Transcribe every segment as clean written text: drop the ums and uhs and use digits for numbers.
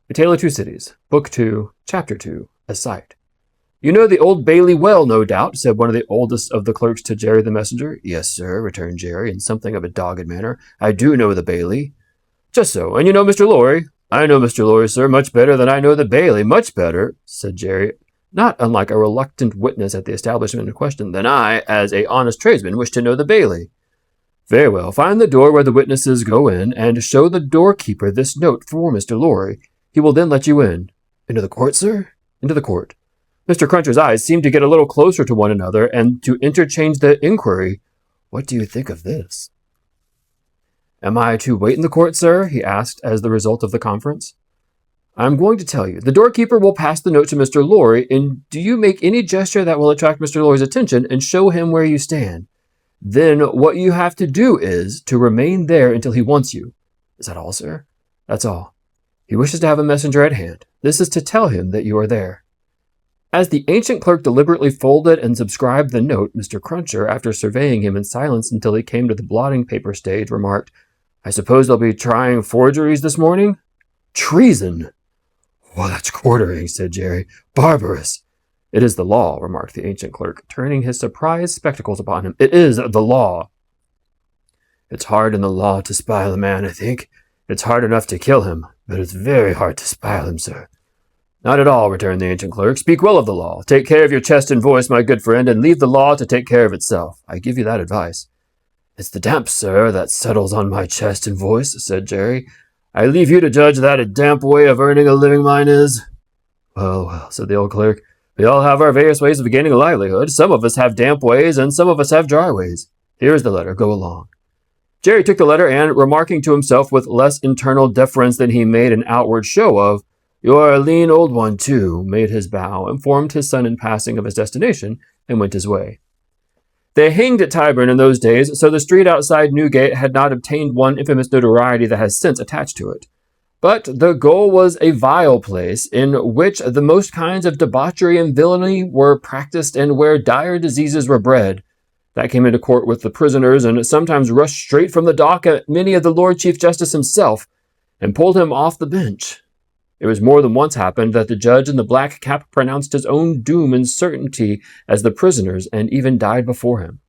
A Tale of Two Cities, Book 2, Chapter 2, A Sight. "You know the Old Bailey well, no doubt," said one of the oldest of the clerks to Jerry the messenger. "Yes, sir," returned Jerry, in something of a dogged manner. "I do know the Bailey." "Just so. And you know Mr. Lorry?" "I know Mr. Lorry, sir, much better than I know the Bailey. Much better," said Jerry, not unlike a reluctant witness at the establishment in question, "than I, as a honest tradesman, wish to know the Bailey." "Very well. Find the door where the witnesses go in, and show the doorkeeper this note for Mr. Lorry. He will then let you in." "Into the court, sir?" "Into the court." Mr. Cruncher's eyes seemed to get a little closer to one another and to interchange the inquiry, "What do you think of this?" "Am I to wait in the court, sir?" he asked as the result of the conference. "I'm going to tell you. The doorkeeper will pass the note to Mr. Lorry, and do you make any gesture that will attract Mr. Lorry's attention and show him where you stand. Then what you have to do is to remain there until he wants you." "Is that all, sir?" "That's all. He wishes to have a messenger at hand. This is to tell him that you are there." As the ancient clerk deliberately folded and subscribed the note, Mr. Cruncher, after surveying him in silence until he came to the blotting paper stage, remarked, "I suppose they'll be trying forgeries this morning?" "Treason!" "Well, that's quartering," said Jerry. "Barbarous." "It is the law," remarked the ancient clerk, turning his surprised spectacles upon him. "It is the law." "It's hard in the law to spile a man, I think. It's hard enough to kill him, but it's very hard to spile him, sir." "Not at all," returned the ancient clerk. "Speak well of the law. Take care of your chest and voice, my good friend, and leave the law to take care of itself. I give you that advice." "It's the damp, sir, that settles on my chest and voice," said Jerry. "I leave you to judge that a damp way of earning a living mine is." "Well, well," said the old clerk. "We all have our various ways of gaining a livelihood. Some of us have damp ways, and some of us have dry ways. Here is the letter. Go along." Jerry took the letter and, remarking to himself with less internal deference than he made an outward show of, "You are a lean old one, too," made his bow, informed his son in passing of his destination, and went his way. They hanged at Tyburn in those days, so the street outside Newgate had not obtained one infamous notoriety that has since attached to it. But the goal was a vile place, in which the most kinds of debauchery and villainy were practiced and where dire diseases were bred. That came into court with the prisoners, and sometimes rushed straight from the dock at many of the Lord Chief Justice himself, and pulled him off the bench. It was more than once happened that the judge in the black cap pronounced his own doom and certainty as the prisoners, and even died before him.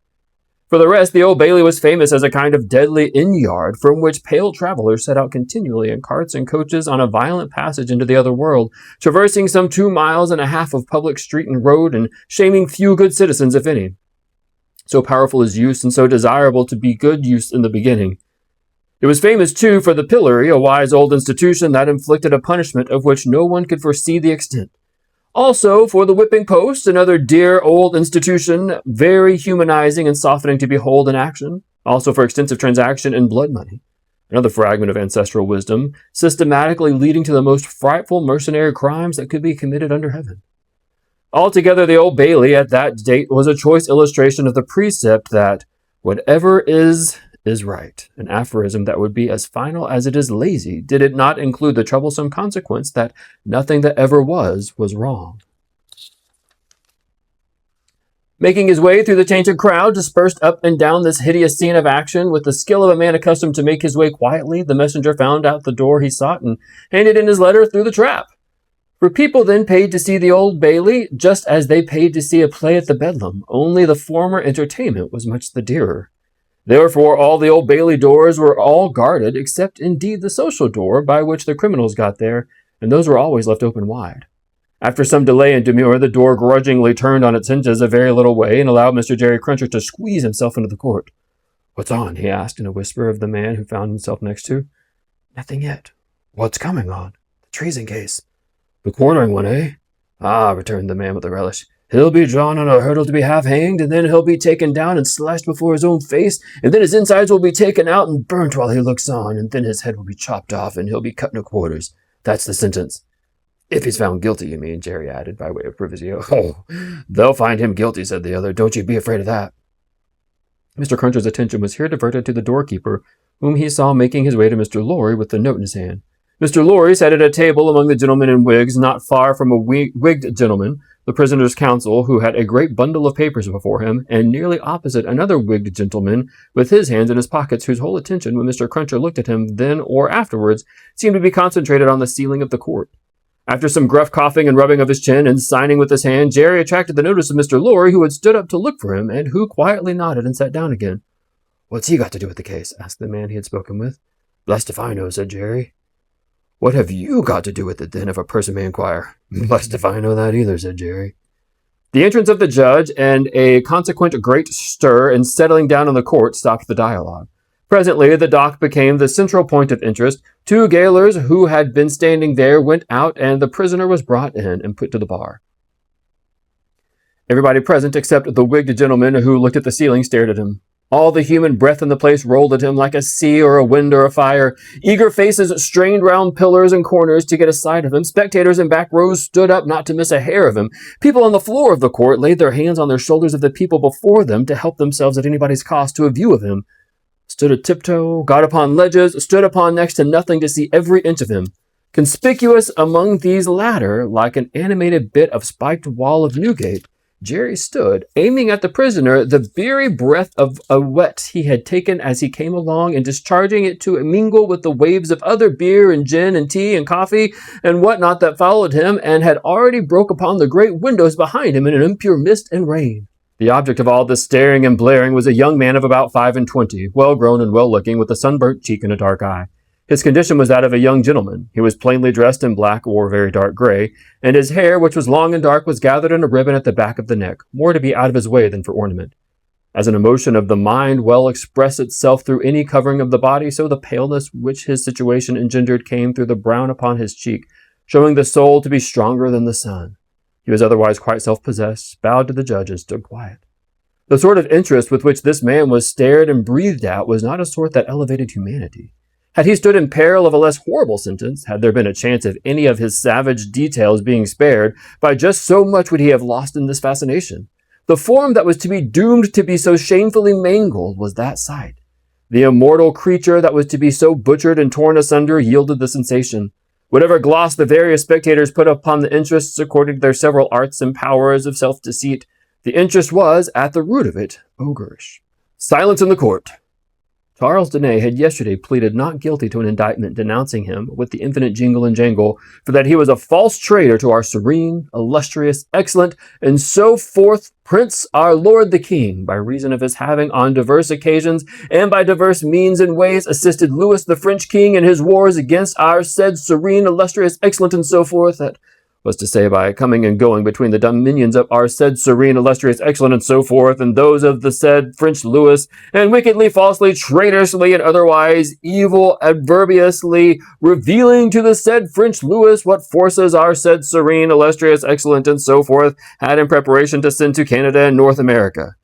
For the rest, the Old Bailey was famous as a kind of deadly inn-yard, from which pale travelers set out continually in carts and coaches on a violent passage into the other world, traversing some 2.5 miles of public street and road, and shaming few good citizens, if any. So powerful is use, and so desirable to be good use in the beginning. It was famous, too, for the pillory, a wise old institution that inflicted a punishment of which no one could foresee the extent. Also for the whipping post, another dear old institution, very humanizing and softening to behold in action. Also for extensive transaction in blood money. Another fragment of ancestral wisdom, systematically leading to the most frightful mercenary crimes that could be committed under heaven. Altogether, the Old Bailey at that date was a choice illustration of the precept that whatever is right, an aphorism that would be as final as it is lazy, did it not include the troublesome consequence that nothing that ever was wrong. Making his way through the tainted crowd dispersed up and down this hideous scene of action, with the skill of a man accustomed to make his way quietly, the messenger found out the door he sought and handed in his letter through the trap. For people then paid to see the Old Bailey, just as they paid to see a play at the Bedlam, only the former entertainment was much the dearer. Therefore, all the Old Bailey doors were all guarded, except indeed the social door by which the criminals got there, and those were always left open wide. After some delay and demur, the door grudgingly turned on its hinges a very little way and allowed Mr. Jerry Cruncher to squeeze himself into the court. "What's on?" he asked in a whisper of the man who found himself next to. "Nothing yet." "What's coming on?" "The treason case." "The quartering one, eh?" "Ah," returned the man with a relish. "He'll be drawn on a hurdle to be half-hanged, and then he'll be taken down and slashed before his own face, and then his insides will be taken out and burnt while he looks on, and then his head will be chopped off, and he'll be cut into quarters. That's the sentence." "If he's found guilty, you mean," Jerry added, by way of proviso. "Oh, they'll find him guilty," said the other. "Don't you be afraid of that." Mr. Cruncher's attention was here diverted to the doorkeeper, whom he saw making his way to Mr. Lorry with the note in his hand. Mr. Lorry sat at a table among the gentlemen in wigs, not far from a wigged gentleman, the prisoner's counsel, who had a great bundle of papers before him, and nearly opposite another wigged gentleman with his hands in his pockets, whose whole attention, when Mr. Cruncher looked at him then or afterwards, seemed to be concentrated on the ceiling of the court. After some gruff coughing and rubbing of his chin and signing with his hand, Jerry attracted the notice of Mr. Lorry, who had stood up to look for him, and who quietly nodded and sat down again. "What's he got to do with the case?" asked the man he had spoken with. "Blessed if I know," said Jerry. "What have you got to do with it, then, if a person may inquire?" "Blessed if I know that either," said Jerry. The entrance of the judge and a consequent great stir and settling down in the court stopped the dialogue. Presently, the dock became the central point of interest. 2 gaolers who had been standing there went out, and the prisoner was brought in and put to the bar. Everybody present, except the wigged gentleman who looked at the ceiling, stared at him. All the human breath in the place rolled at him like a sea or a wind or a fire. Eager faces strained round pillars and corners to get a sight of him. Spectators in back rows stood up not to miss a hair of him. People on the floor of the court laid their hands on their shoulders of the people before them to help themselves at anybody's cost to a view of him. Stood a tiptoe, got upon ledges, stood upon next to nothing to see every inch of him. Conspicuous among these latter, like an animated bit of spiked wall of Newgate, Jerry stood, aiming at the prisoner the very breath of a wet he had taken as he came along, and discharging it to mingle with the waves of other beer and gin and tea and coffee and what not that followed him, and had already broke upon the great windows behind him in an impure mist and rain. The object of all this staring and blaring was a young man of about 25, well-grown and well-looking, with a sunburnt cheek and a dark eye. His condition was that of a young gentleman. He was plainly dressed in black or very dark gray, and his hair, which was long and dark, was gathered in a ribbon at the back of the neck, more to be out of his way than for ornament. As an emotion of the mind well expressed itself through any covering of the body, so the paleness which his situation engendered came through the brown upon his cheek, showing the soul to be stronger than the sun. He was otherwise quite self-possessed, bowed to the judge, and stood quiet. The sort of interest with which this man was stared and breathed at was not a sort that elevated humanity. Had he stood in peril of a less horrible sentence, had there been a chance of any of his savage details being spared, by just so much would he have lost in this fascination. The form that was to be doomed to be so shamefully mangled was that sight. The immortal creature that was to be so butchered and torn asunder yielded the sensation. Whatever gloss the various spectators put upon the interests according to their several arts and powers of self-deceit, the interest was, at the root of it, ogreish. Silence in the court. Charles Denay had yesterday pleaded not guilty to an indictment denouncing him, with the infinite jingle and jangle, for that he was a false traitor to our serene, illustrious, excellent, and so forth Prince, our Lord the King, by reason of his having on divers occasions, and by divers means and ways, assisted Louis the French King in his wars against our said serene, illustrious, excellent, and so forth, that was to say, by coming and going between the dominions of our said serene, illustrious, excellent, and so forth, and those of the said French Louis, and wickedly, falsely, traitorously, and otherwise evil, adverbiously, revealing to the said French Louis what forces our said serene, illustrious, excellent, and so forth had in preparation to send to Canada and North America.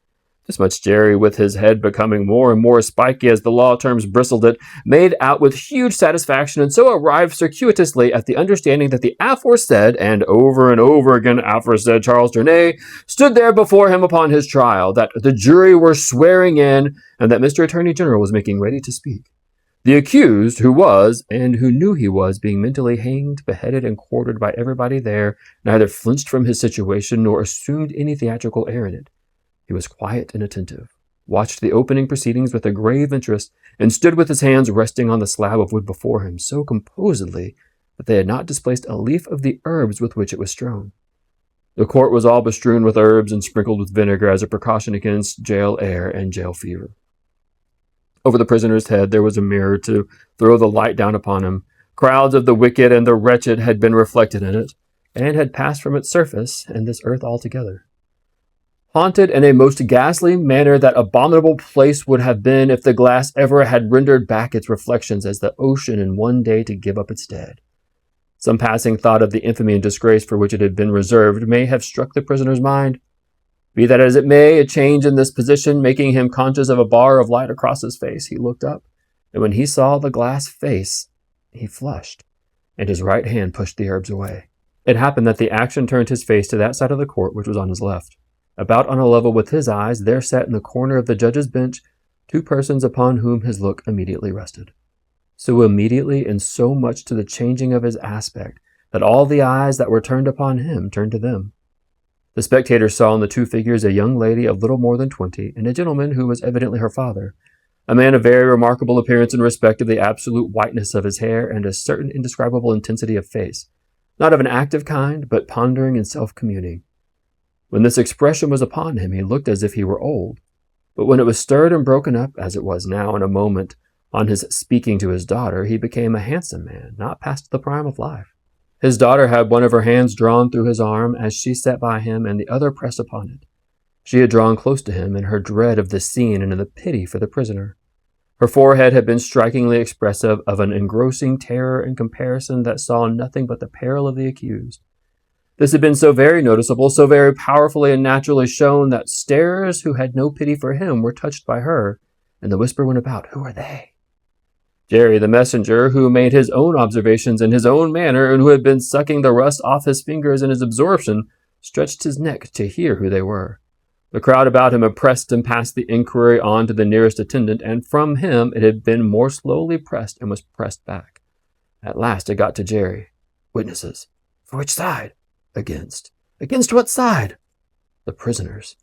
This much Jerry, with his head becoming more and more spiky as the law terms bristled it, made out with huge satisfaction, and so arrived circuitously at the understanding that the aforesaid, and over again aforesaid Charles Denay, stood there before him upon his trial, that the jury were swearing in, and that Mr. Attorney General was making ready to speak. The accused, who was, and who knew he was, being mentally hanged, beheaded, and quartered by everybody there, neither flinched from his situation, nor assumed any theatrical air in it. He was quiet and attentive, watched the opening proceedings with a grave interest, and stood with his hands resting on the slab of wood before him so composedly that they had not displaced a leaf of the herbs with which it was strewn. The court was all bestrewn with herbs and sprinkled with vinegar as a precaution against jail air and jail fever. Over the prisoner's head there was a mirror to throw the light down upon him. Crowds of the wicked and the wretched had been reflected in it, and had passed from its surface and this earth altogether. Haunted in a most ghastly manner, that abominable place would have been if the glass ever had rendered back its reflections as the ocean in one day to give up its dead. Some passing thought of the infamy and disgrace for which it had been reserved may have struck the prisoner's mind. Be that as it may, a change in this position making him conscious of a bar of light across his face, he looked up, and when he saw the glass face, he flushed, and his right hand pushed the herbs away. It happened that the action turned his face to that side of the court which was on his left. About on a level with his eyes, there sat in the corner of the judge's bench 2 persons upon whom his look immediately rested. So immediately and so much to the changing of his aspect, that all the eyes that were turned upon him turned to them. The spectators saw in the two figures a young lady of little more than 20 and a gentleman who was evidently her father, a man of very remarkable appearance in respect of the absolute whiteness of his hair and a certain indescribable intensity of face, not of an active kind, but pondering and self-communing. When this expression was upon him, he looked as if he were old, but when it was stirred and broken up, as it was now in a moment, on his speaking to his daughter, he became a handsome man, not past the prime of life. His daughter had one of her hands drawn through his arm as she sat by him, and the other pressed upon it. She had drawn close to him in her dread of the scene and in the pity for the prisoner. Her forehead had been strikingly expressive of an engrossing terror and comparison that saw nothing but the peril of the accused. This had been so very noticeable, so very powerfully and naturally shown, that starers who had no pity for him were touched by her, and the whisper went about, "Who are they?" Jerry, the messenger, who made his own observations in his own manner and who had been sucking the rust off his fingers in his absorption, stretched his neck to hear who they were. The crowd about him had pressed and passed the inquiry on to the nearest attendant, and from him it had been more slowly pressed and was pressed back. At last it got to Jerry. "Witnesses. For which side?" "Against." "Against what side?" "The prisoners."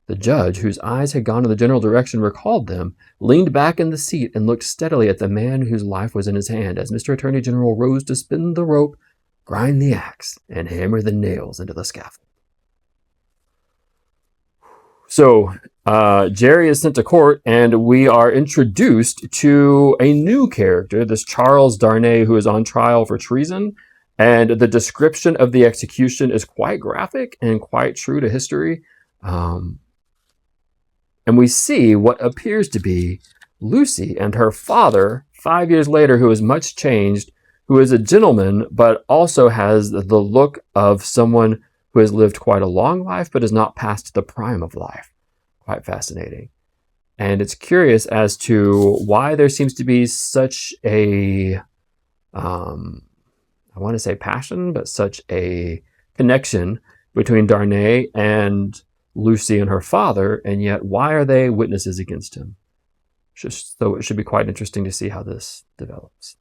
The judge, whose eyes had gone in the general direction, recalled them, leaned back in the seat, and looked steadily at the man whose life was in his hand as Mr. Attorney General rose to spin the rope, grind the axe, and hammer the nails into the scaffold. So, Jerry is sent to court, and we are introduced to a new character, this Charles Darnay, who is on trial for treason. And the description of the execution is quite graphic and quite true to history. And we see what appears to be Lucy and her father 5 years later, who is much changed, who is a gentleman, but also has the look of someone who has lived quite a long life, but is not past the prime of life. Quite fascinating. And it's curious as to why there seems to be such a, I want to say passion, but such a connection between Darnay and Lucy and her father, and yet why are they witnesses against him? So it should be quite interesting to see how this develops.